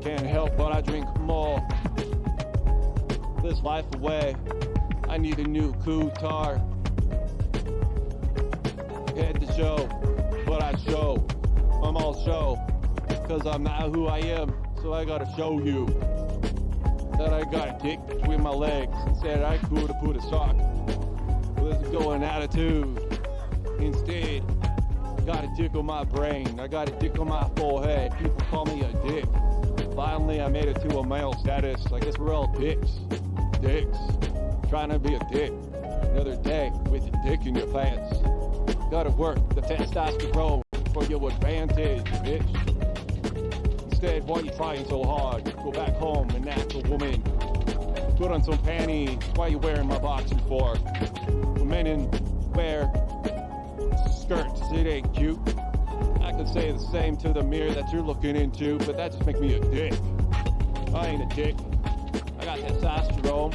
Can't help but I drink more. This life away. I need a new guitar. Hit the show, but I show. I'm all show, cause I'm not who I am. So I gotta show you that I got a dick between my legs. Said I could have put a sock. Let's go an attitude. Instead, got a dick on my brain. I got a dick on my forehead. People call me a dick. Finally, I made it to a male status. I guess we're all dicks. Dicks. Trying to be a dick. Another day with your dick in your pants. Gotta work the testosterone for your advantage, bitch. Instead, why you trying so hard? Go back home and act a woman. Put on some panties. Why you wearing my boxers for? Women wear skirts. It ain't cute. I could say the same to the mirror that you're looking into, but that just makes me a dick. I ain't a dick. I got testosterone.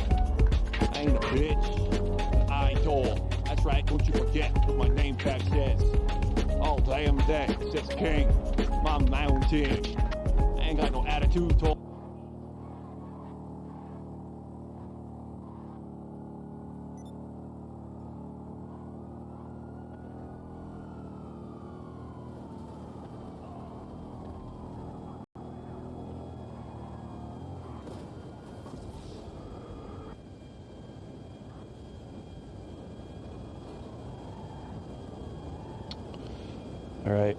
I ain't a bitch. I ain't tall. That's right, don't you forget what my name tag says. All damn day says king. My mountain. I ain't got no attitude, tall. All right.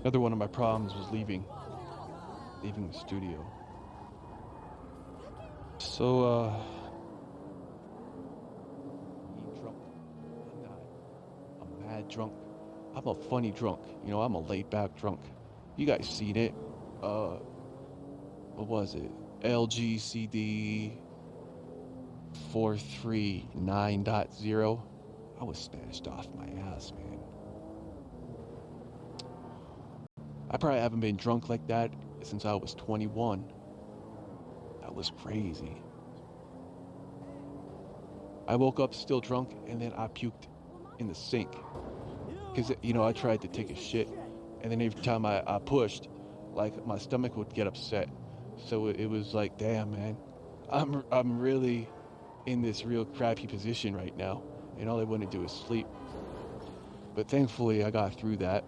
Another one of my problems was leaving the studio. So, being drunk. I'm mad drunk. I'm a funny drunk. You know, I'm a laid back drunk. You guys seen it. What was it? LGCD 439.0. I was snatched off my ass, man. I probably haven't been drunk like that since I was 21. That was crazy. I woke up still drunk and then I puked in the sink. Because, you know, I tried to take a shit and then every time I pushed, like, my stomach would get upset. So it was like, damn, man, I'm really in this real crappy position right now. And all I want to do is sleep. But thankfully I got through that.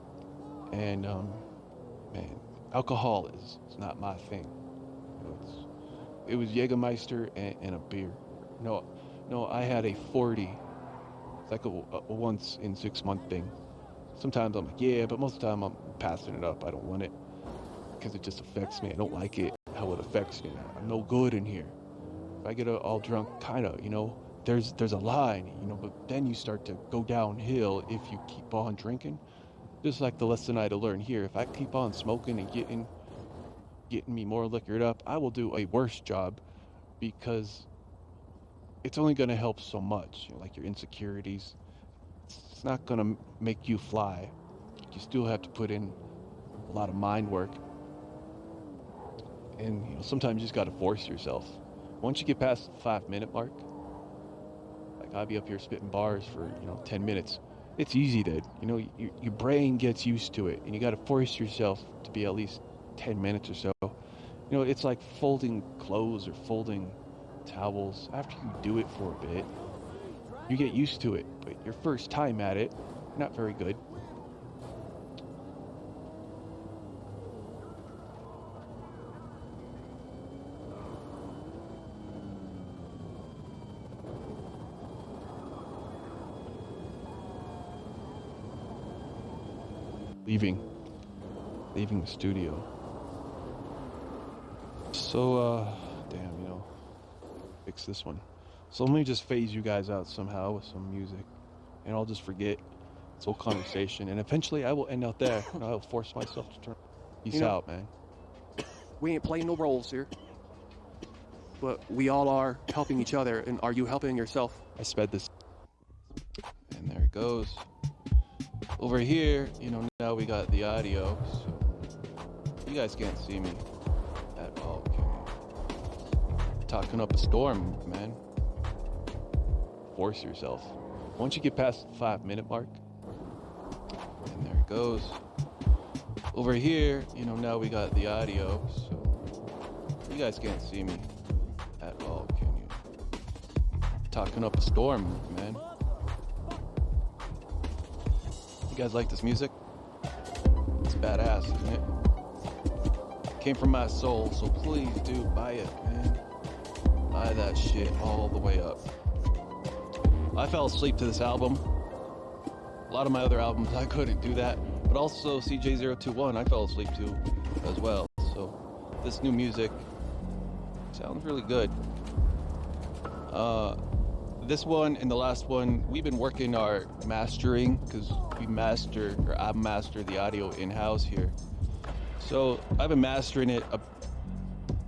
And, man, alcohol is not my thing. You know, it was Jägermeister and a beer. No, I had a 40. It's like a once in 6 month thing. Sometimes I'm like, yeah, but most of the time I'm passing it up. I don't want it because it just affects me. I don't like it, how it affects me. I'm no good in here. If I get all drunk, kind of, you know, there's a line, you know, but then you start to go downhill if you keep on drinking. Just like the lesson I had to learn here. If I keep on smoking and getting me more liquored up, I will do a worse job because it's only going to help so much. You know, like your insecurities, it's not going to make you fly. You still have to put in a lot of mind work. And, you know, sometimes you just got to force yourself. Once you get past the 5-minute mark, like I'll be up here spitting bars for, 10 minutes. It's easy to, your brain gets used to it, and you got to force yourself to be at least 10 minutes or so. You know, it's like folding clothes or folding towels. After you do it for a bit, you get used to it, but your first time at it, not very good. Leaving the studio. So, fix this one. So let me just phase you guys out somehow with some music, and I'll just forget this whole conversation, and eventually I will end out there, and I'll force myself to turn. Peace out, man. We ain't playing no roles here, but we all are helping each other, and are you helping yourself? I sped this, and there it goes. Over here, now we got the audio, so you guys can't see me at all, okay? Talking up a storm, man. Force yourself. Once you get past the 5-minute mark, and there it goes. Over here, you know, now we got the audio, so you guys can't see me at all, can you? Talking up a storm, man. You guys like this music? It's badass, isn't it? Came from my soul, so please do buy it, man. Buy that shit all the way up. I fell asleep to this album. A lot of my other albums, I couldn't do that. But also CJ021, I fell asleep to as well. So this new music sounds really good. This one and the last one, we've been working our mastering because I master the audio in-house here. So I've been mastering it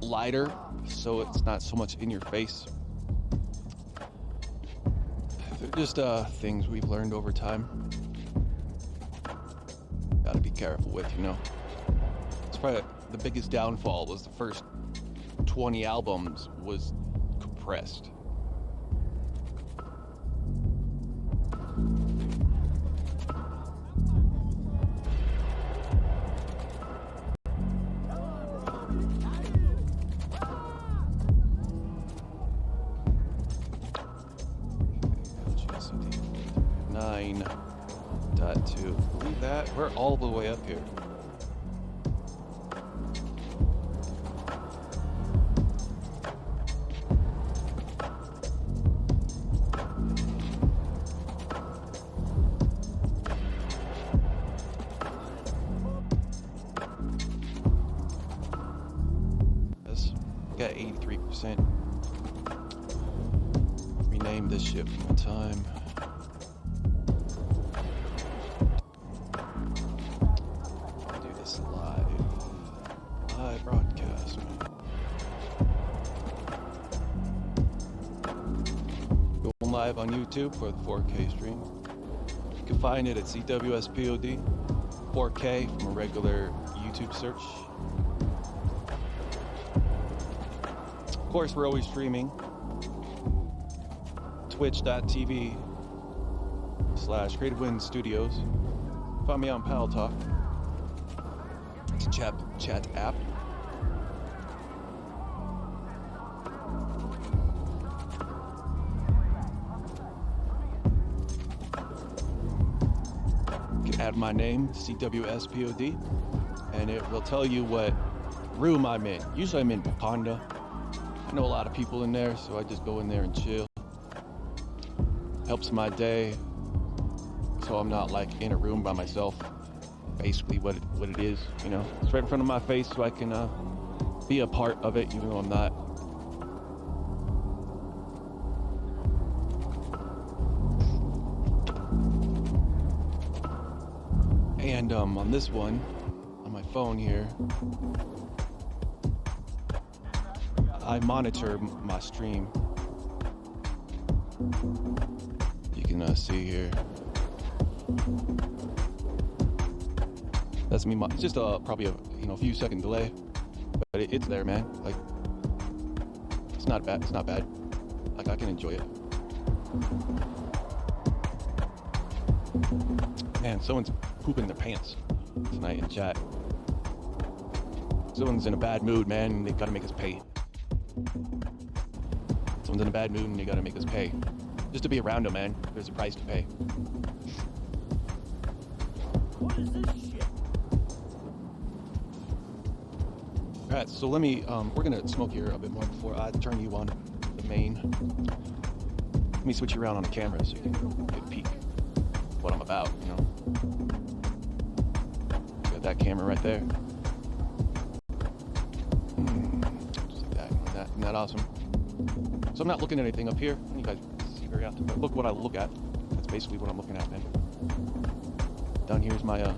lighter, so it's not so much in your face. They're just things we've learned over time. Gotta be careful with, you know. It's probably the biggest downfall was the first 20 albums was compressed. Believe that? We're all the way up here. Yes, got 83%. Rename this shit one time. Broadcast, man. Going live on YouTube for the 4K stream. You can find it at CWSPOD 4K from a regular YouTube search. Of course, we're always streaming. Twitch.tv/Creative Studios. Find me on Pal Talk. It's a chat app. You can add my name, CWSPOD, and it will tell you what room I'm in. Usually I'm in Wakanda. I know a lot of people in there, so I just go in there and chill. Helps my day, so I'm not like in a room by myself. Basically what it is, you know. It's right in front of my face, so I can be a part of it, even though I'm not. And on this one, on my phone here, I monitor my stream. You can see here. That's me. It's just probably a few second delay, but it's there, man. Like, it's not bad. It's not bad. Like, I can enjoy it. Man, someone's pooping their pants tonight in chat. Someone's in a bad mood, man, and they gotta make us pay. Someone's in a bad mood and they gotta make us pay. Just to be around them, man, there's a price to pay. What is this shit? Alright, so let me, we're gonna smoke here a bit more before I turn you on the main. Let me switch you around on the camera so you can get a peek of what I'm about, you know. Got that camera right there. Just like that. Isn't that awesome? So I'm not looking at anything up here. You guys see very often, but look what I look at. That's basically what I'm looking at, man. Down here's my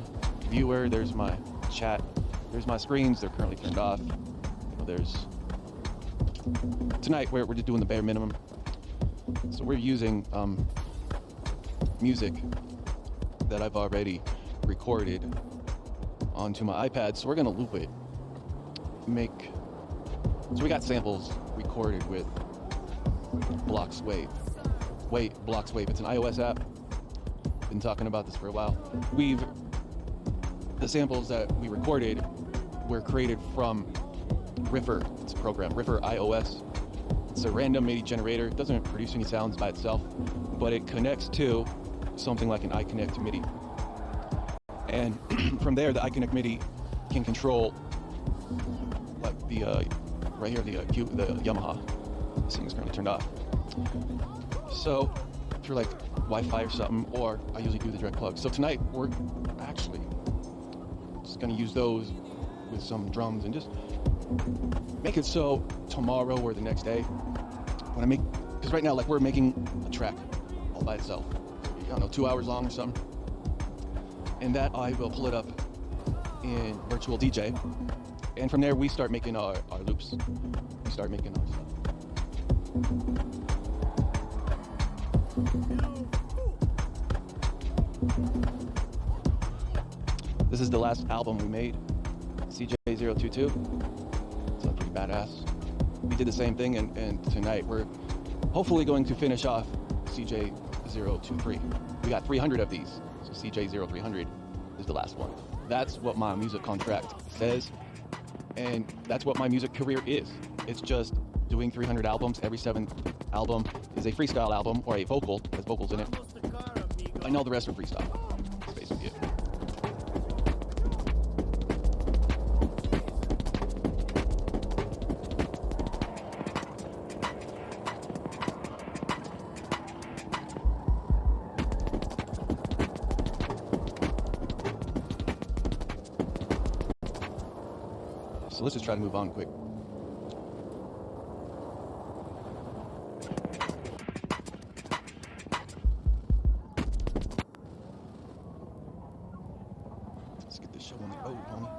viewer. There's my chat. There's my screens. They're currently turned off. There's tonight we're just doing the bare minimum. So we're using music that I've already recorded onto my iPad. So we're gonna loop it. So we got samples recorded with Blocks Wave. Blocks Wave. It's an iOS app. Been talking about this for a while. We've the samples that we recorded were created from Riffer. It's a program, Riffer iOS. It's a random MIDI generator. It doesn't produce any sounds by itself, but it connects to something like an iConnect MIDI. And from there, the iConnect MIDI can control, like the right here, the Yamaha. This thing is currently turned off. So through like Wi-Fi or something, or I usually do the direct plug. So tonight we're actually just gonna use those with some drums and just make it so tomorrow or the next day when I make, because right now like we're making a track all by itself, I don't know, 2 hours long or something, and that I will pull it up in Virtual DJ, and from there we start making our loops, we start making our stuff. This is the last album we made, CJ022. It's pretty badass. We did the same thing, and tonight we're hopefully going to finish off CJ023. We got 300 of these, so CJ0300 is the last one. That's what my music contract says, and that's what my music career is. It's just doing 300 albums. Every 7th album is a freestyle album, or a vocal, has vocals in it. I know the rest are freestyle. That's basically it. So let's just try to move on quick. Let's get this show on the road, homie.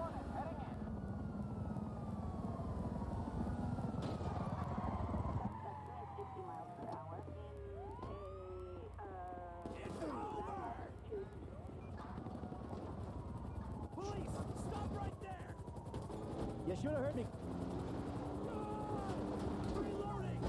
Police, stop right there! You should have heard me. Reloading!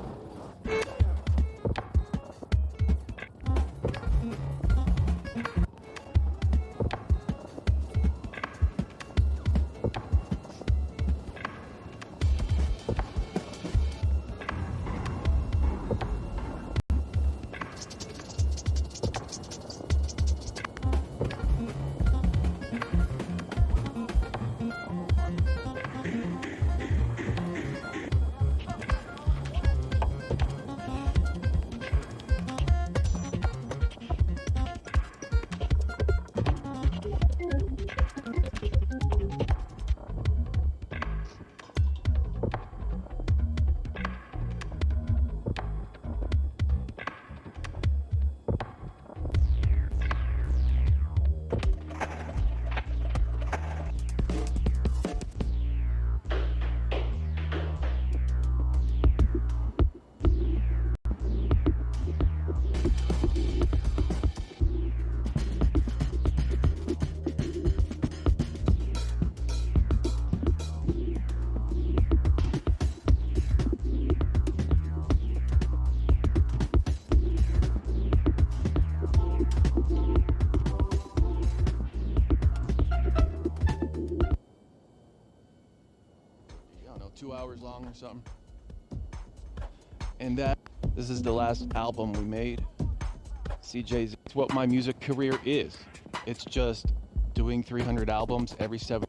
I don't know, 2 hours long or something. And this is the last album we made. CJ's, it's what my music career is. It's just doing 300 albums every 7.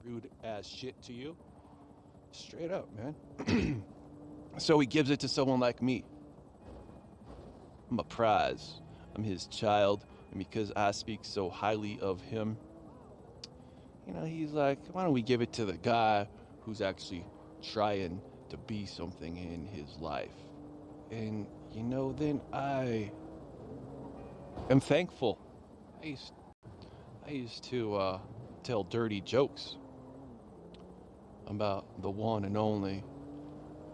Rude as shit to you. Straight up, man. So he gives it to someone like me. I'm a prize. I'm his child. And because I speak so highly of him, you know, he's like, why don't we give it to the guy who's actually trying to be something in his life? And, you know, then I am thankful. I used to tell dirty jokes about the one and only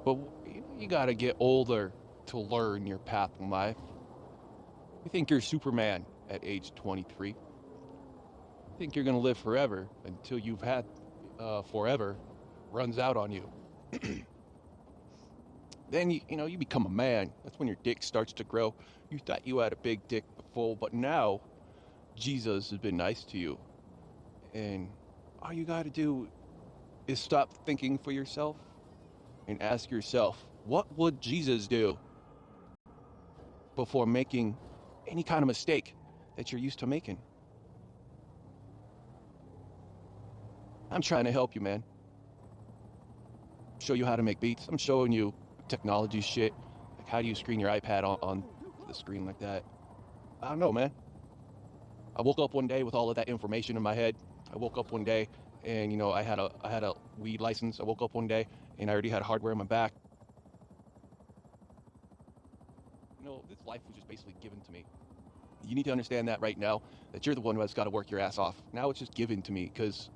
But you gotta get older to learn your path in life. You think you're Superman at age 23. You think you're gonna live forever until you've had forever runs out on you. Then you become a man. That's when your dick starts to grow. You thought you had a big dick before, but now Jesus has been nice to you. And all you gotta do is stop thinking for yourself and ask yourself, what would Jesus do before making any kind of mistake that you're used to making? I'm trying to help you, man. Show you how to make beats. I'm showing you technology shit. Like, how do you screen your iPad on the screen like that? I don't know, man. I woke up one day with all of that information in my head. I woke up one day and I had a weed license. I woke up one day and I already had hardware in my back. This life was just basically given to me. You need to understand that right now, that you're the one who has got to work your ass off. Now it's just given to me because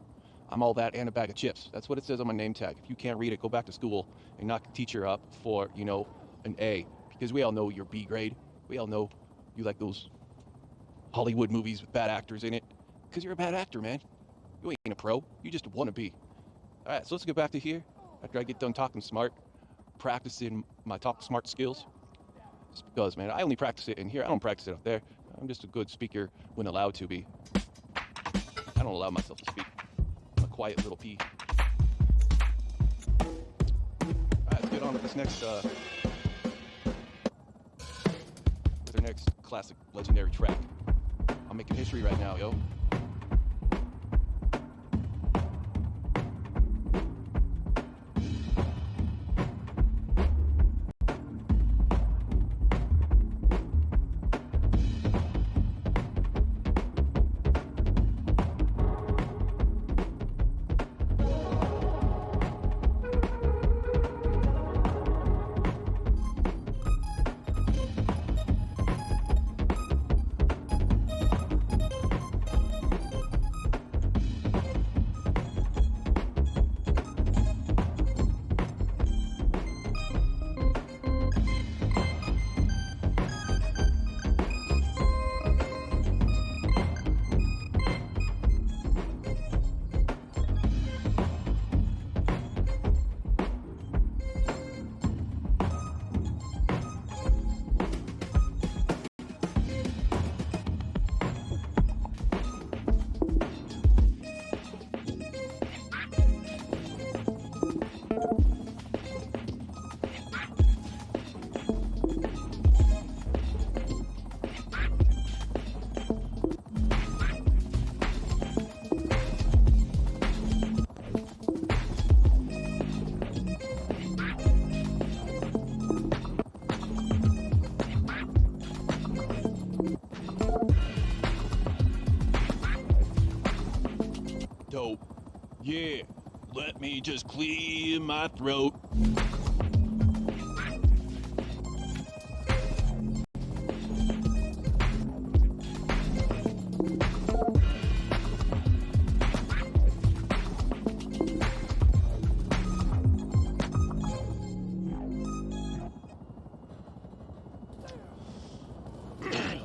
I'm all that and a bag of chips. That's what it says on my name tag. If you can't read it, go back to school and knock the teacher up for, an A. Because we all know you're B grade. We all know you like those Hollywood movies with bad actors in it. Because you're a bad actor, man. You ain't a pro. You just want to be. All right, so let's get back to here. After I get done talking smart, practicing my talk smart skills. Just because, man, I only practice it in here. I don't practice it up there. I'm just a good speaker when allowed to be. I don't allow myself to speak. I'm a quiet little pea. All right, let's get on with this next, with our next classic legendary track. I'm making history right now, yo. Dope. Yeah, let me just clear my throat.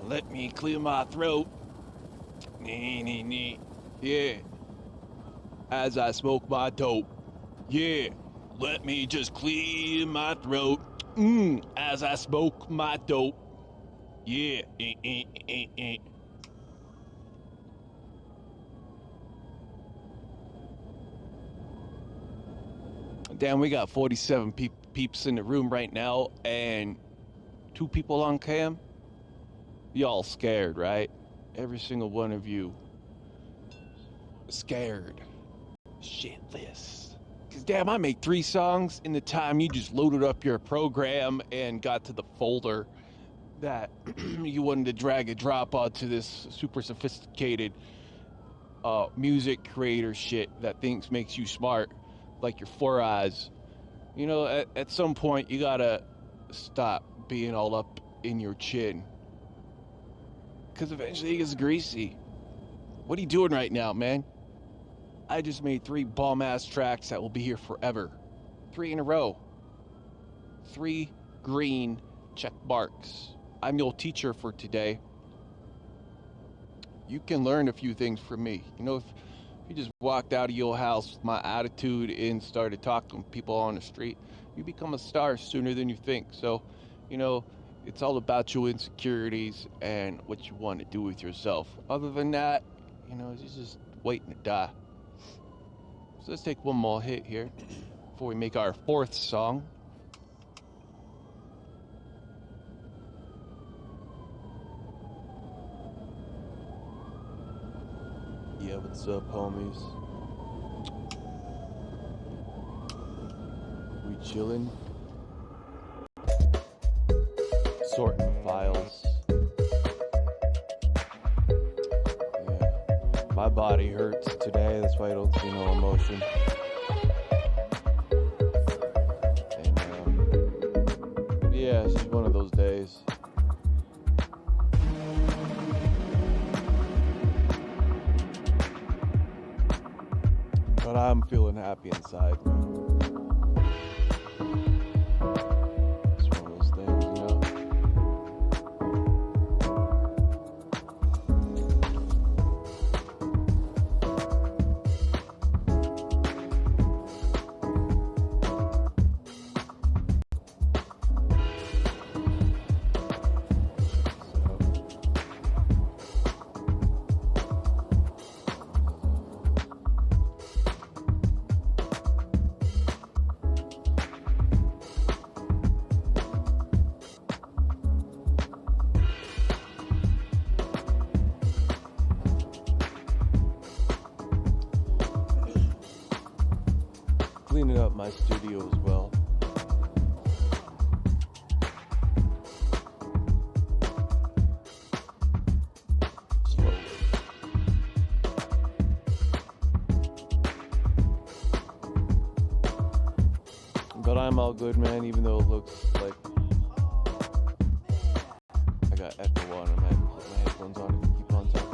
Let me clear my throat. Nee. Yeah. As I smoke my dope. Yeah. Let me just clear my throat. As I smoke my dope. Yeah. Damn, we got 47 peeps in the room right now and 2 people on cam. Y'all scared, right? Every single one of you scared shitless. Cause damn, I made 3 songs in the time you just loaded up your program and got to the folder that you wanted to drag and drop onto this super sophisticated music creator shit that makes you smart, like your 4 eyes. At some point you gotta stop being all up in your chin, because eventually it gets greasy. What are you doing right now, man? I just made 3 bomb-ass tracks that will be here forever. 3 in a row. 3 green check marks. I'm your teacher for today. You can learn a few things from me. You know, if you just walked out of your house with my attitude and started talking to people on the street, you become a star sooner than you think. So, you know, it's all about your insecurities and what you want to do with yourself. Other than that, you know, you're just waiting to die. So let's take one more hit here before we make our 4th song. Yeah, what's up, homies? We chillin'? Sorting files. Yeah. My body hurts today, that's why I don't see no emotion. And, yeah, it's just one of those days. But I'm feeling happy inside, man. It's one of those things, you know? Cleaning up my studio as well. Slowly. But I'm all good, man, even though it looks like I got echo on and I put my headphones on and keep on talking.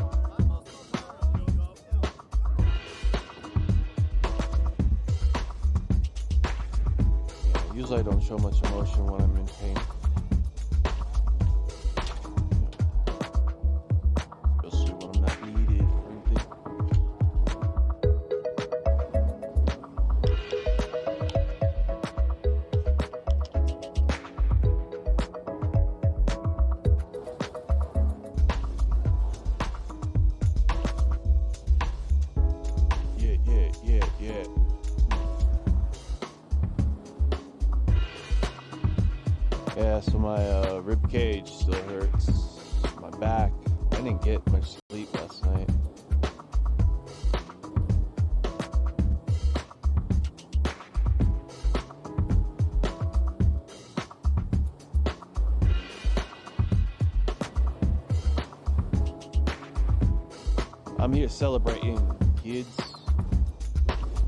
Usually I don't show much emotion when I'm in pain. Especially when I'm not needed or anything. Yeah. Yeah, so my rib cage still hurts. My back. I didn't get much sleep last night. I'm here celebrating kids.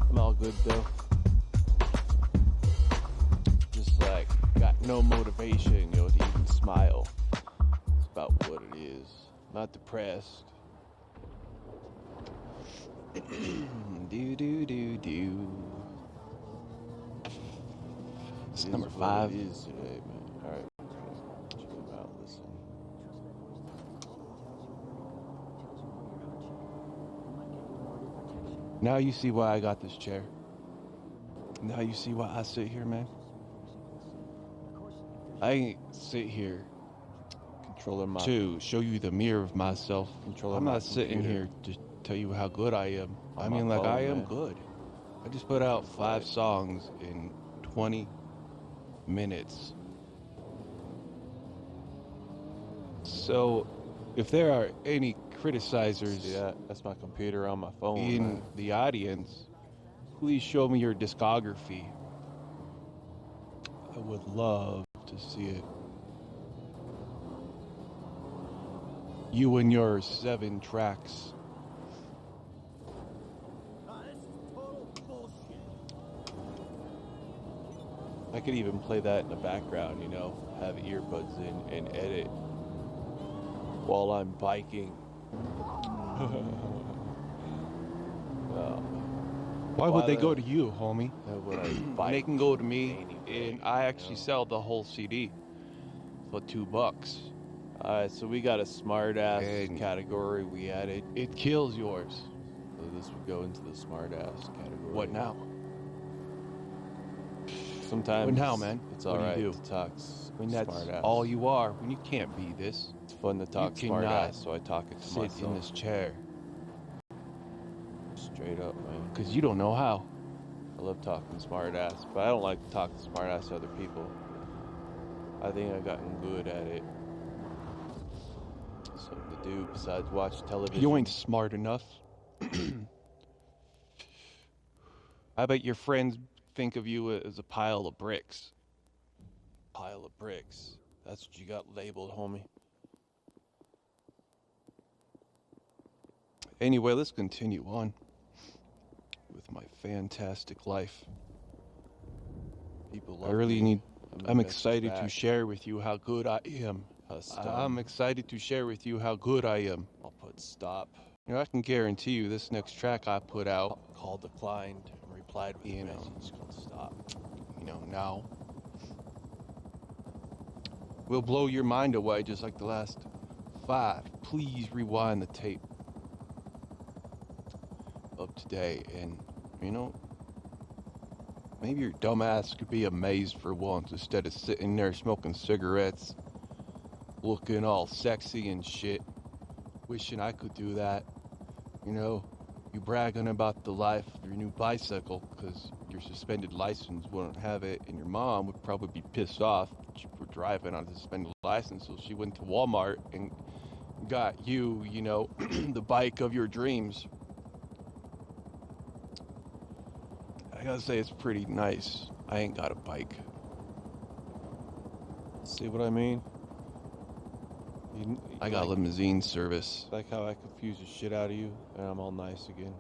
I'm all good though. Just like got no motivation, you know, to even smile. It's about what it is. Not depressed. do. It's number 5. It is today, man. All right. Chill out, listen. Now you see why I got this chair. Now you see why I sit here, man. I ain't sit here to show you the mirror of myself. I'm not sitting here to tell you how good I am. I mean, like, I am good. I just put out 5 songs in 20 minutes. So, if there are any criticizers, yeah, that's my computer on my phone in the audience, please show me your discography. I would love to see it. You and your 7 tracks. I could even play that in the background, you know, have earbuds in and edit while I'm biking. Why would they go to you, homie? When I bike, They can go to me and I actually sell the whole CD for $2. Alright, so we got a smart ass And category we added. it kills yours. So this would go into the smart ass category. What now? Sometimes What now, man? it's What do you alright do? to talk When that's smart ass. all you are, when you can't be this, It's fun to talk you smart cannot ass, so I talk it to sit myself. in this chair. Straight up, man. Because you don't know how. I love talking smart ass, but I don't like talking smart ass to other people. I think I've gotten good at it. Something to do besides watch television. You ain't smart enough. I bet your friends think of you as a pile of bricks. Pile of bricks. That's what you got labeled, homie. Anyway, let's continue on with my fantastic life. People I love really me. need. the I'm message excited to back. share with you how good I am. I'm excited to share with you how good I am. I'll put stop. You know, I can guarantee you this next track I put out, Call declined and replied with You a know. message called stop. now will blow your mind away just like the last 5. Please rewind the tape of today, and maybe your dumbass could be amazed for once instead of sitting there smoking cigarettes, looking all sexy and shit, wishing I could do that. You bragging about the life of your new bicycle because your suspended license wouldn't have it, and your mom would probably be pissed off that you were driving on a suspended license, so she went to Walmart and got you, the bike of your dreams. I gotta say, it's pretty nice. I ain't got a bike. See what I mean? I got limousine service. Like how I confuse the shit out of you and I'm all nice again.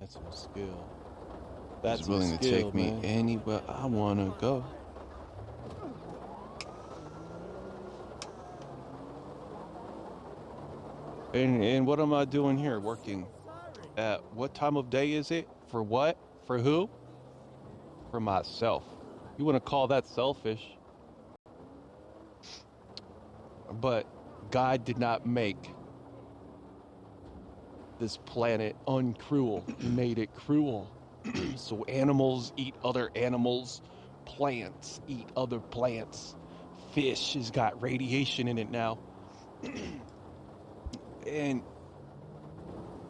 That's some skill. That's He's willing some to skill, take me man. anywhere I wanna go. And what am I doing here? Working at what time of day is it? For what? For who? For myself. You want to call that selfish? But God did not make this planet uncruel. He made it cruel. So animals eat other animals, plants eat other plants. Fish has got radiation in it now. And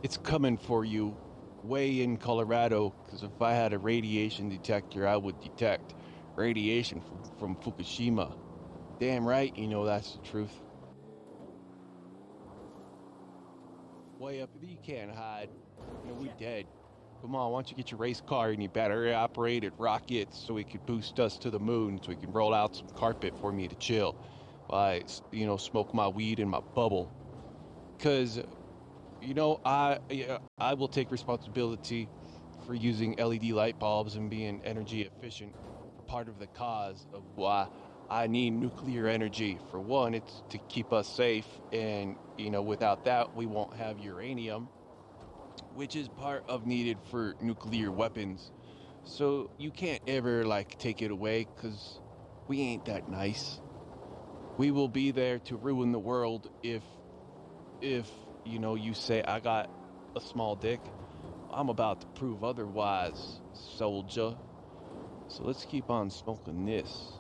it's coming for you way in Colorado, because if I had a radiation detector, I would detect radiation from Fukushima. Damn right, that's the truth. Way up, you can't hide. We dead. Come on, why don't you get your race car and your battery-operated rockets so we could boost us to the moon, so we can roll out some carpet for me to chill while I, smoke my weed in my bubble. Because, I will take responsibility for using LED light bulbs and being energy efficient. Part of the cause of why I need nuclear energy. For one, it's to keep us safe, and without that we won't have uranium, which is part of needed for nuclear weapons. So you can't ever take it away, because we ain't that nice. We will be there to ruin the world if you say I got a small dick. I'm about to prove otherwise, soldier. So let's keep on smoking this.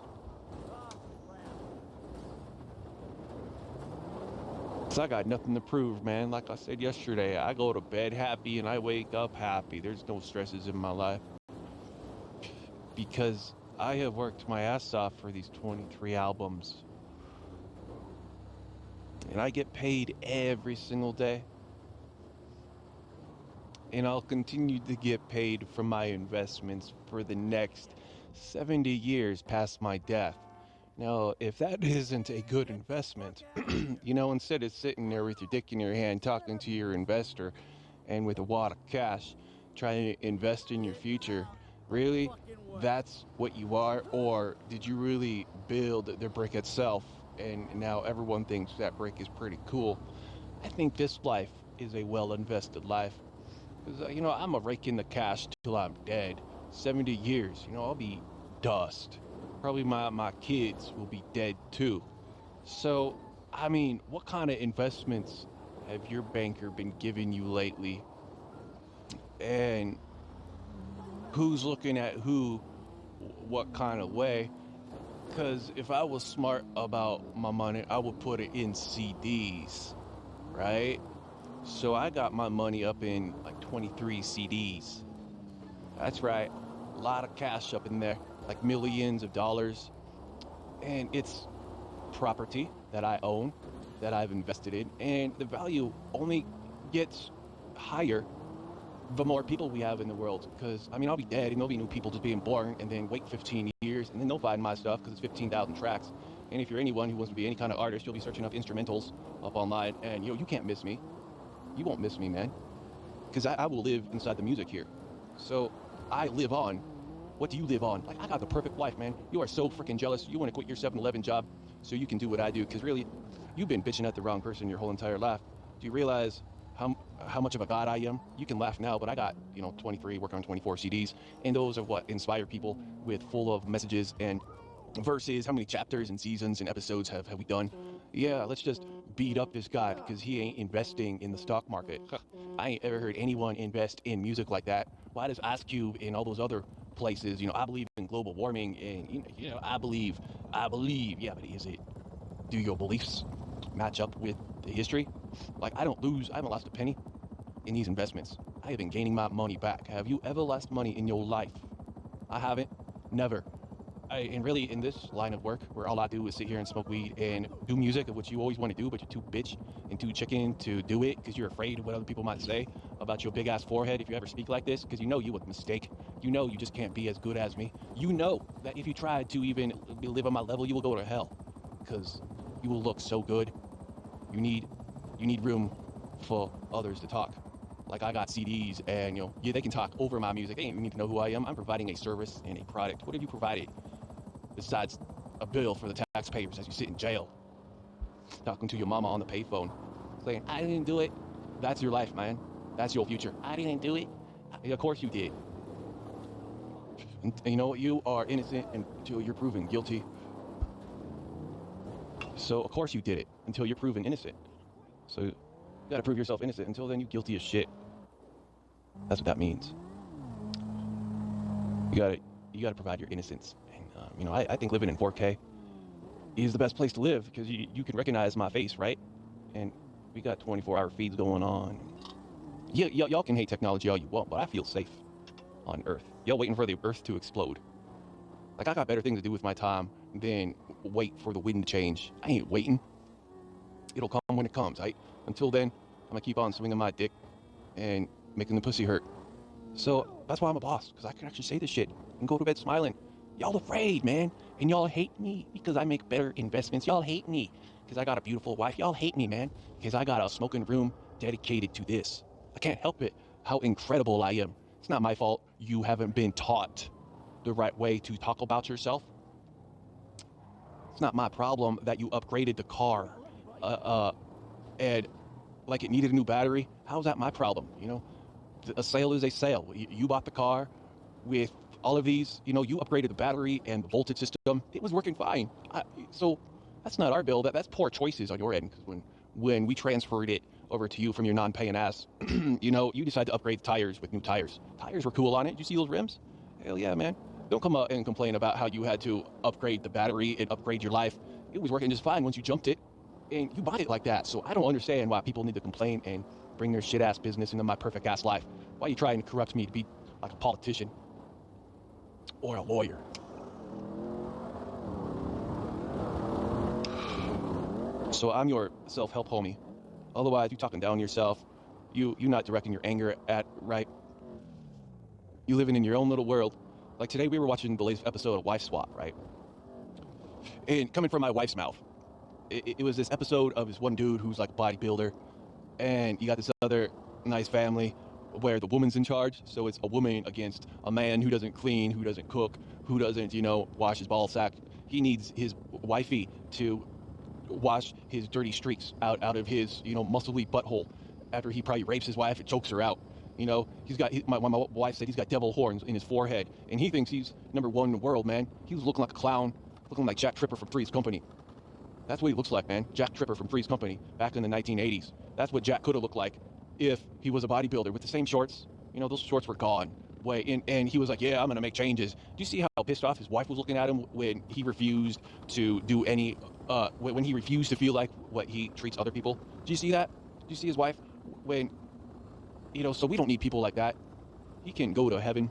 Cause I got nothing to prove, man. Like I said yesterday, I go to bed happy and I wake up happy. There's no stresses in my life. Because I have worked my ass off for these 23 albums. And I get paid every single day. And I'll continue to get paid from my investments for the next 70 years past my death. Now, if that isn't a good investment, instead of sitting there with your dick in your hand talking to your investor and with a wad of cash trying to invest in your future, really, that's what you are? Or did you really build the brick itself and now everyone thinks that brick is pretty cool? I think this life is a well-invested life. Because, I'm a rake in the cash till I'm dead. 70 years, I'll be dust. Probably my kids will be dead too. So, I mean, what kind of investments have your banker been giving you lately? And who's looking at who, what kind of way? Because if I was smart about my money, I would put it in CDs, right? So I got my money up in like 23 CDs. That's right, a lot of cash up in there, like millions of dollars. And it's property that I own, that I've invested in, and the value only gets higher the more people we have in the world. Because, I mean, I'll be dead and there'll be new people just being born, and then wait 15 years, and then they'll find my stuff because it's 15,000 tracks. And if you're anyone who wants to be any kind of artist, you'll be searching up instrumentals up online, and you can't miss me. You won't miss me, man. Because I will live inside the music here. So I live on. What do you live on? Like, I got the perfect life, man. You are so freaking jealous. You want to quit your 7-Eleven job so you can do what I do. Because really, you've been bitching at the wrong person your whole entire life. Do you realize how much of a god I am? You can laugh now, but I got, 23, working on 24 CDs. And those are what inspire people with full of messages and verses. How many chapters and seasons and episodes have we done? Yeah, let's just beat up this guy because he ain't investing in the stock market. I ain't ever heard anyone invest in music like that. Why does Ice Cube and all those other places, I believe in global warming, and I believe, yeah, but is it, do your beliefs match up with the history? Like, I haven't lost a penny in these investments. I have been gaining my money back. Have you ever lost money in your life? I haven't. Never. And really, in this line of work, where all I do is sit here and smoke weed and do music, which you always want to do, but you're too bitch and too chicken to do it because you're afraid of what other people might say about your big-ass forehead if you ever speak like this, because you know you would mistake. You know you just can't be as good as me. You know that if you tried to even live on my level, you will go to hell because you will look so good. You need room for others to talk. Like, I got CDs, and, yeah, they can talk over my music. They don't need to know who I am. I'm providing a service and a product. What have you provided besides a bill for the taxpayers as you sit in jail, talking to your mama on the payphone, saying, I didn't do it? That's your life, man. That's your future. I didn't do it. Of course you did. And you know what? You are innocent until you're proven guilty. So, of course you did it until you're proven innocent. So, you gotta prove yourself innocent. Until then, you're guilty as shit. That's what that means. You gotta provide your innocence. And, I think living in 4K is the best place to live because you can recognize my face, right? And we got 24-hour feeds going on. Yeah, y'all can hate technology all you want, but I feel safe on Earth. Y'all waiting for the Earth to explode. Like, I got better things to do with my time than wait for the wind to change. I ain't waiting. It'll come when it comes, right? Until then, I'm gonna keep on swinging my dick and making the pussy hurt. So that's why I'm a boss, because I can actually say this shit and go to bed smiling. Y'all afraid, man, and y'all hate me because I make better investments. Y'all hate me because I got a beautiful wife. Y'all hate me, man, because I got a smoking room dedicated to this. I can't help it how incredible I am. It's not my fault you haven't been taught the right way to talk about yourself. It's not my problem that you upgraded the car and like it needed a new battery. How's that my problem? A sale is a sale. You bought the car with all of these, you upgraded the battery and the voltage system. It was working fine. So that's not our bill. That's poor choices on your end. Because when we transferred it over to you from your non-paying ass, you decided to upgrade the tires with new tires. Tires were cool on it. Did you see those rims? Hell yeah, man. Don't come up and complain about how you had to upgrade the battery and upgrade your life. It was working just fine once you jumped it, and you bought it like that. So I don't understand why people need to complain and bring their shit-ass business into my perfect-ass life. Why are you trying to corrupt me to be like a politician or a lawyer? So I'm your self-help homie. Otherwise, you talking down yourself. You not directing your anger at right. You living in your own little world. Like today, we were watching the latest episode of Wife Swap, right? And coming from my wife's mouth, it was this episode of this one dude who's like a bodybuilder, and you got this other nice family where the woman's in charge. So it's a woman against a man who doesn't clean, who doesn't cook, who doesn't, wash his ball sack. He needs his wifey to wash his dirty streaks out of his, muscly butthole after he probably rapes his wife and chokes her out. You know, my wife said he's got devil horns in his forehead, and he thinks he's #1 in the world, man. He was looking like a clown, looking like Jack Tripper from Three's Company. That's what he looks like, man. Jack Tripper from Three's Company back in the 1980s. That's what Jack could have looked like if he was a bodybuilder with the same shorts. You know, those shorts were gone. And he was like, yeah, I'm going to make changes. Do you see how pissed off his wife was looking at him when he refused to do any, when he refused to feel like what he treats other people? Do you see that? Do you see his wife? When, you know, so we don't need people like that. He can go to heaven.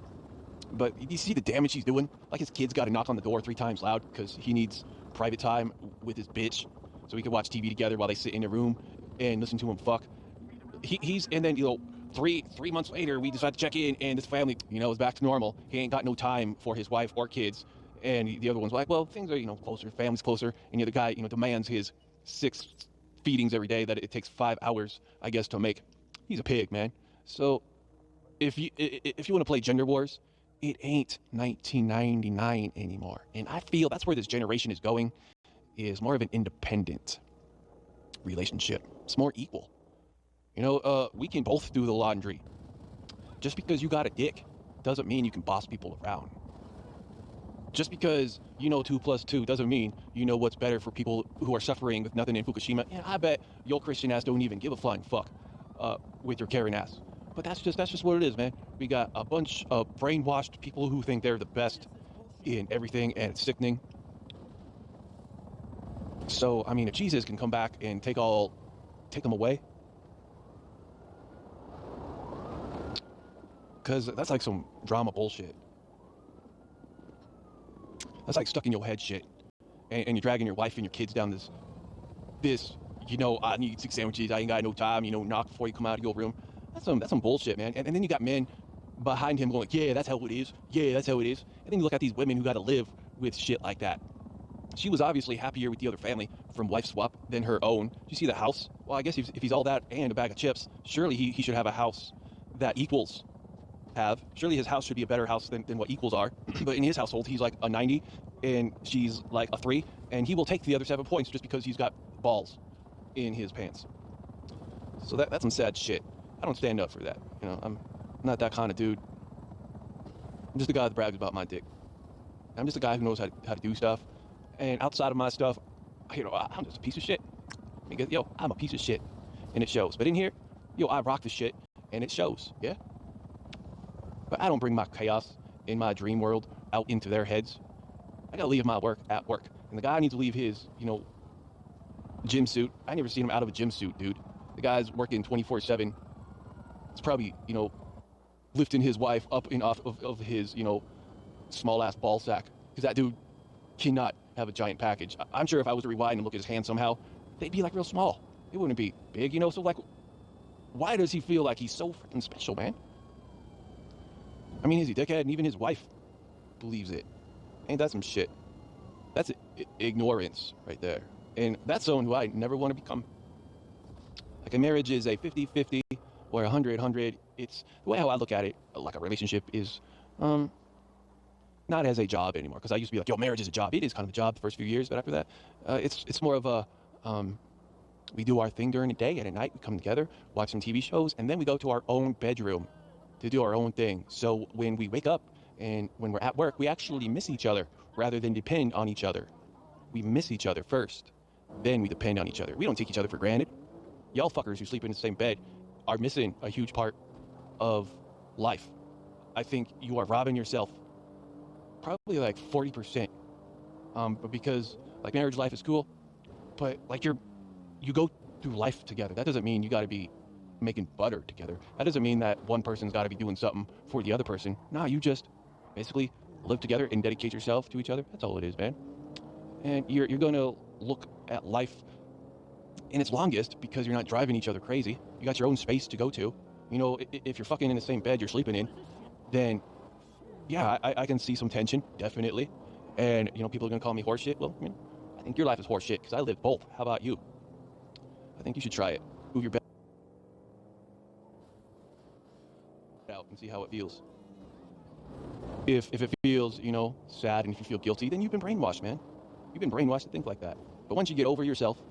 But you see the damage he's doing? Like his kid's got to knock on the door 3 times loud because he needs private time with his bitch so he can watch TV together while they sit in a room and listen to him fuck. And then, you know, three months later, we decide to check in, and this family, you know, is back to normal. He ain't got no time for his wife or kids. And the other one's like, well, things are, you know, closer, family's closer. And the other guy, you know, demands his 6 feedings every day that it takes 5 hours, I guess, to make. He's a pig, man. So if you want to play gender wars, it ain't 1999 anymore. And I feel that's where this generation is going, is more of an independent relationship. It's more equal. You know, we can both do the laundry. Just because you got a dick doesn't mean you can boss people around. Just because you know 2 + 2 doesn't mean you know what's better for people who are suffering with nothing in Fukushima. And I bet your Christian ass don't even give a flying fuck with your Karen ass. But that's just what it is, man. We got a bunch of brainwashed people who think they're the best in everything, and it's sickening. So, I mean, if Jesus can come back and take them away, because that's like some drama bullshit. That's like stuck in your head shit. And you're dragging your wife and your kids down this, you know, I need 6 sandwiches, I ain't got no time, you know, knock before you come out of your room. That's some bullshit, man. And then you got men behind him going, yeah, that's how it is. Yeah, that's how it is. And then you look at these women who got to live with shit like that. She was obviously happier with the other family from wife swap than her own. Do you see the house? Well, I guess if he's all that and a bag of chips, surely he should have a house that equals have. Surely his house should be a better house than what equals are. But in his household, he's like a 90 and she's like a 3, and he will take the other 7 points just because he's got balls in his pants. So that's some sad shit. I don't stand up for that. You know, I'm not that kind of dude. I'm just a guy that brags about my dick. I'm just a guy who knows how to do stuff. And outside of my stuff, you know, I'm just a piece of shit. Because, yo, I'm a piece of shit. And it shows. But in here, yo, I rock the shit. And it shows. Yeah? But I don't bring my chaos in my dream world out into their heads. I gotta leave my work at work. And the guy needs to leave his, you know, gym suit. I never seen him out of a gym suit, dude. The guy's working 24/7. It's probably, you know, lifting his wife up and off of his, you know, small ass ball sack. Because that dude cannot have a giant package. I'm sure if I was to rewind and look at his hands somehow, they'd be like real small. It wouldn't be big, you know? So like, why does he feel like he's so freaking special, man? I mean, he's a dickhead, and even his wife believes it. Ain't that some shit? That's ignorance right there. And that's someone who I never want to become. Like a marriage is a 50-50 or 100-100. It's the way how I look at it, like a relationship is not as a job anymore. Because I used to be like, yo, marriage is a job. It is kind of a job the first few years, but after that, it's more of a, we do our thing during the day, and at night we come together, watch some TV shows, and then we go to our own bedroom to do our own thing. So when we wake up and when we're at work, we actually miss each other rather than depend on each other. We miss each other first, then we depend on each other. We don't take each other for granted. Y'all fuckers who sleep in the same bed are missing a huge part of life. I think you are robbing yourself probably like 40%. But because like marriage life is cool, but like you go through life together. That doesn't mean you got to be making butter together. That doesn't mean that one person's got to be doing something for the other person. Nah, you just basically live together and dedicate yourself to each other. That's all it is, man. And you're going to look at life in its longest because you're not driving each other crazy. You got your own space to go to. You know, if you're fucking in the same bed you're sleeping in, then yeah, I can see some tension, definitely. And, you know, people are going to call me horseshit. Well, you know, I think your life is horseshit because I live both. How about you? I think you should try it. Move your bed out and see how it feels. If it feels, you know, sad, and if you feel guilty, then you've been brainwashed, man. You've been brainwashed to think like that. But once you get over yourself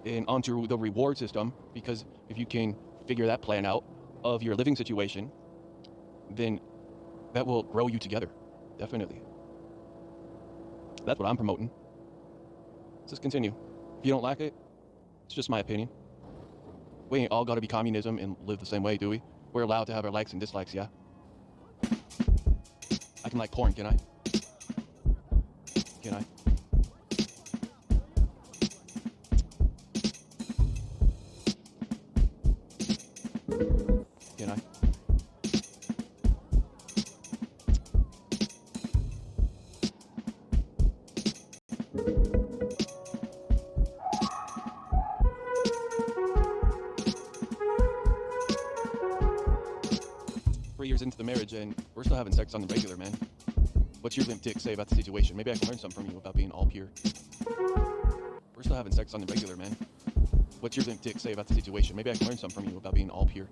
and onto the reward system, because if you can figure that plan out, of your living situation, then that will grow you together. Definitely. That's what I'm promoting. Let's just continue. If you don't like it, it's just my opinion. We ain't all gotta be communism and live the same way, do we? We're allowed to have our likes and dislikes, yeah? I can like porn, can I? Can I? Can I? 3 years into the marriage and we're still having sex on the regular, man. What's your limp dick say about the situation? Maybe I can learn something from you about being all pure. We're still having sex on the regular, man. What's your limp dick say about the situation? Maybe I can learn something from you about being all pure.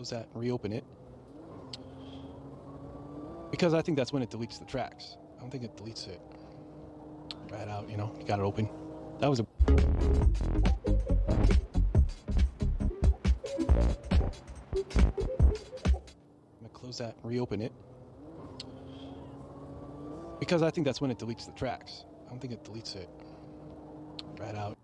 That and reopen it, because I think that's when it deletes the tracks. I don't think it deletes it right out, you know. You got it open. That was a I'm gonna close that and reopen it, because I think that's when it deletes the tracks. I don't think it deletes it right out.